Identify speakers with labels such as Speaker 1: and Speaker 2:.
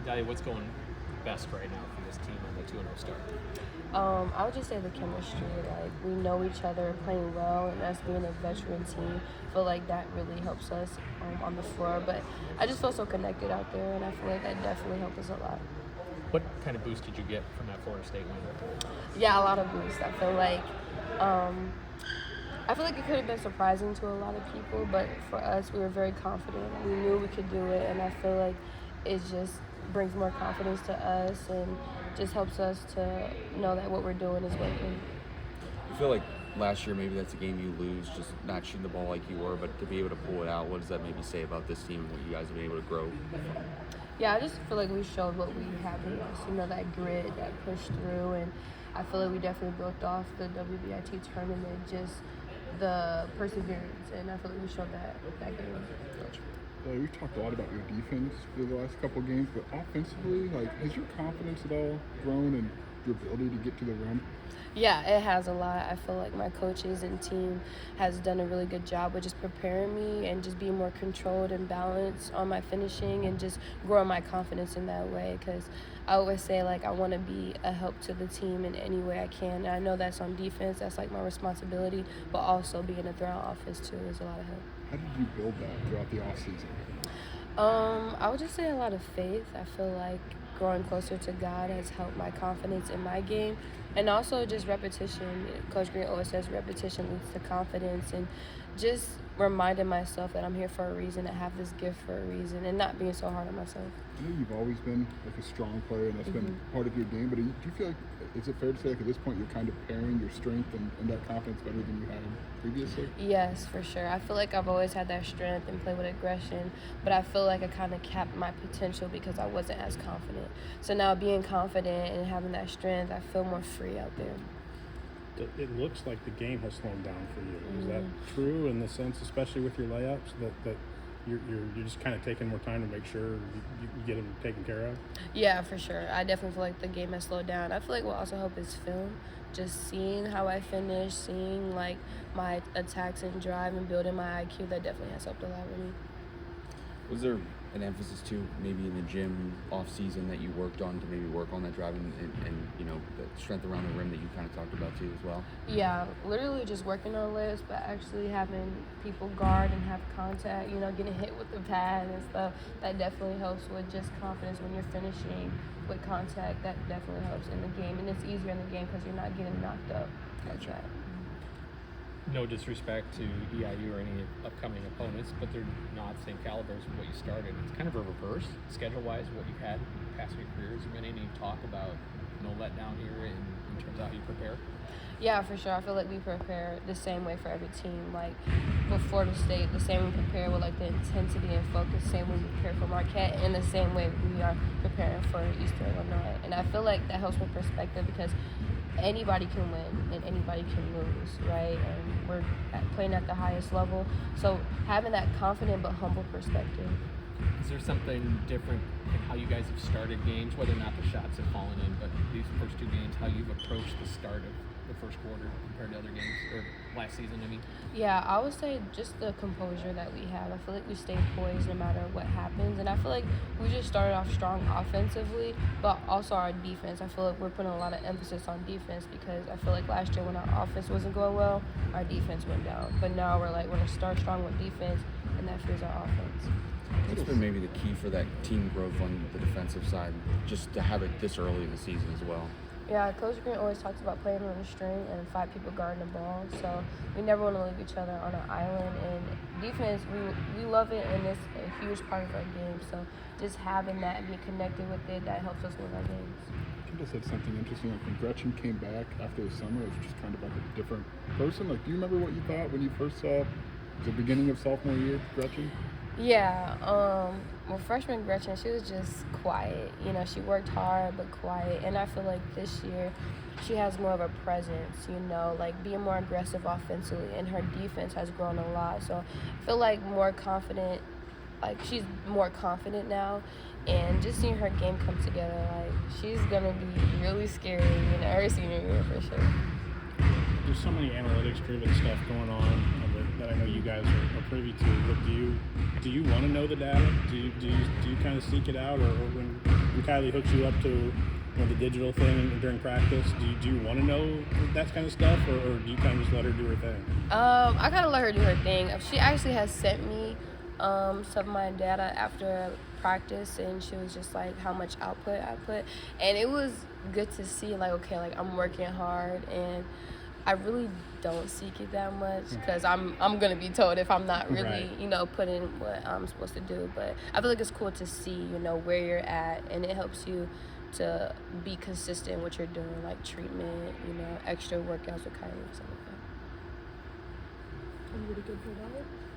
Speaker 1: Adalia, what's going best right now for this team on the 2-0 start?
Speaker 2: I would just say the chemistry. Like, we know each other, playing well, and us being a veteran team, I feel like that really helps us on the floor. But I just feel so connected out there, and I feel like that definitely helped us a lot.
Speaker 1: What kind of boost did you get from that Florida State win?
Speaker 2: Yeah, a lot of boost. I feel like it could have been surprising to a lot of people, but for us, we were very confident. We knew we could do it, and I feel like it just brings more confidence to us and just helps us to know that what we're doing is working.
Speaker 3: I feel like last year maybe that's a game you lose, just not shooting the ball like you were, but to be able to pull it out, what does that maybe say about this team and what you guys have been able to grow?
Speaker 2: Yeah, I just feel like we showed what we have in us, that grit, that push through, and I feel like we definitely built off the WBIT tournament, just the perseverance, and I feel like we showed that game.
Speaker 3: Gotcha.
Speaker 4: We've talked a lot about your defense for the last couple of games, but offensively, has your confidence at all grown in your ability to get to the rim?
Speaker 2: Yeah, it has a lot. I feel like my coaches and team has done a really good job with just preparing me and just being more controlled and balanced on my finishing and just growing my confidence in that way, because I always say, I want to be a help to the team in any way I can. And I know that's on defense. That's, my responsibility. But also being a threat on offense, too, is a lot of help.
Speaker 4: How did you build that throughout the offseason?
Speaker 2: I would just say a lot of faith. I feel like growing closer to God has helped my confidence in my game. And also just repetition. Coach Green always says repetition leads to confidence, and just reminding myself that I'm here for a reason, I have this gift for a reason, and not being so hard on myself.
Speaker 4: I know you've always been a strong player, and that's been part of your game, but do you feel like, is it fair to say at this point you're kind of pairing your strength and that confidence better than you had previously?
Speaker 2: Yes, for sure. I feel like I've always had that strength and play with aggression, but I feel like I kind of capped my potential because I wasn't as confident. So now being confident and having that strength, I feel more free out there.
Speaker 5: It looks like the game has slowed down for you. Is that true in the sense, especially with your layups, that you're just kind of taking more time to make sure you get them taken care of?
Speaker 2: Yeah, for sure. I definitely feel like the game has slowed down. I feel like what also helped is film. Just seeing how I finish, seeing my attacks and drive and building my IQ, that definitely has helped a lot with me.
Speaker 3: Was there an emphasis too, maybe in the gym off season, that you worked on to maybe work on that driving and the strength around the rim that you kind of talked about too as well?
Speaker 2: Yeah, literally just working on lifts, but actually having people guard and have contact, getting hit with the pad and stuff, that definitely helps with just confidence when you're finishing with contact. That definitely helps in the game, and it's easier in the game because you're not getting knocked up.
Speaker 3: Gotcha.
Speaker 1: No disrespect to EIU or any upcoming opponents, but they're not the same caliber as what you started. It's kind of a reverse, schedule-wise, what you've had in the past few careers. Has there been any talk about no letdown here in terms of how you prepare?
Speaker 2: Yeah, for sure. I feel like we prepare the same way for every team. Before the state, the same we prepare with the intensity and focus, same way we prepare for Marquette, and the same way we are preparing for Eastern Illinois. And I feel like that helps with perspective because anybody can win and anybody can lose, right? And we're playing at the highest level. So having that confident but humble perspective.
Speaker 1: Is there something different in how you guys have started games, whether or not the shots have fallen in, but these first two games, how you've approached the start of the first quarter compared to other games, or last season, I mean?
Speaker 2: Yeah, I would say just the composure that we have. I feel like we stay poised no matter what happens, and I feel like we just started off strong offensively, but also our defense. I feel like we're putting a lot of emphasis on defense because I feel like last year when our offense wasn't going well, our defense went down. But now we're going to start strong with defense, and that fuels our offense.
Speaker 3: What's been maybe the key for that team growth on the defensive side, just to have it this early in the season as well?
Speaker 2: Yeah, Coach Green always talks about playing on the string and 5 people guarding the ball. So we never want to leave each other on an island. And defense, we love it, and it's a huge part of our game. So just having that and being connected with it, that helps us win our games.
Speaker 4: You just said something interesting. When Gretchen came back after the summer, it was just kind of a different person. Do you remember what you thought when you first saw the beginning of sophomore year, Gretchen?
Speaker 2: Yeah, freshman Gretchen, she was just quiet. She worked hard but quiet. And I feel like this year she has more of a presence, being more aggressive offensively. And her defense has grown a lot. So I feel like more confident, she's more confident now. And just seeing her game come together, she's going to be really scary in her senior year for sure.
Speaker 5: There's so many analytics-driven stuff going on that I know you guys are privy to. But do you want to know the data? Do you kind of seek it out, or when Kylie hooks you up to the digital thing during practice, do you want to know that kind of stuff, or do you kind of just let her do her thing?
Speaker 2: I kind of let her do her thing. She actually has sent me some of my data after practice, and she was just like how much output I put, and it was good to see like, okay, like I'm working hard, and I really don't seek it that much because I'm gonna be told if I'm not really putting what I'm supposed to do. But I feel like it's cool to see where you're at, and it helps you to be consistent with what you're doing, like treatment, extra workouts with Kylie or something like that.
Speaker 6: I'm really good for that.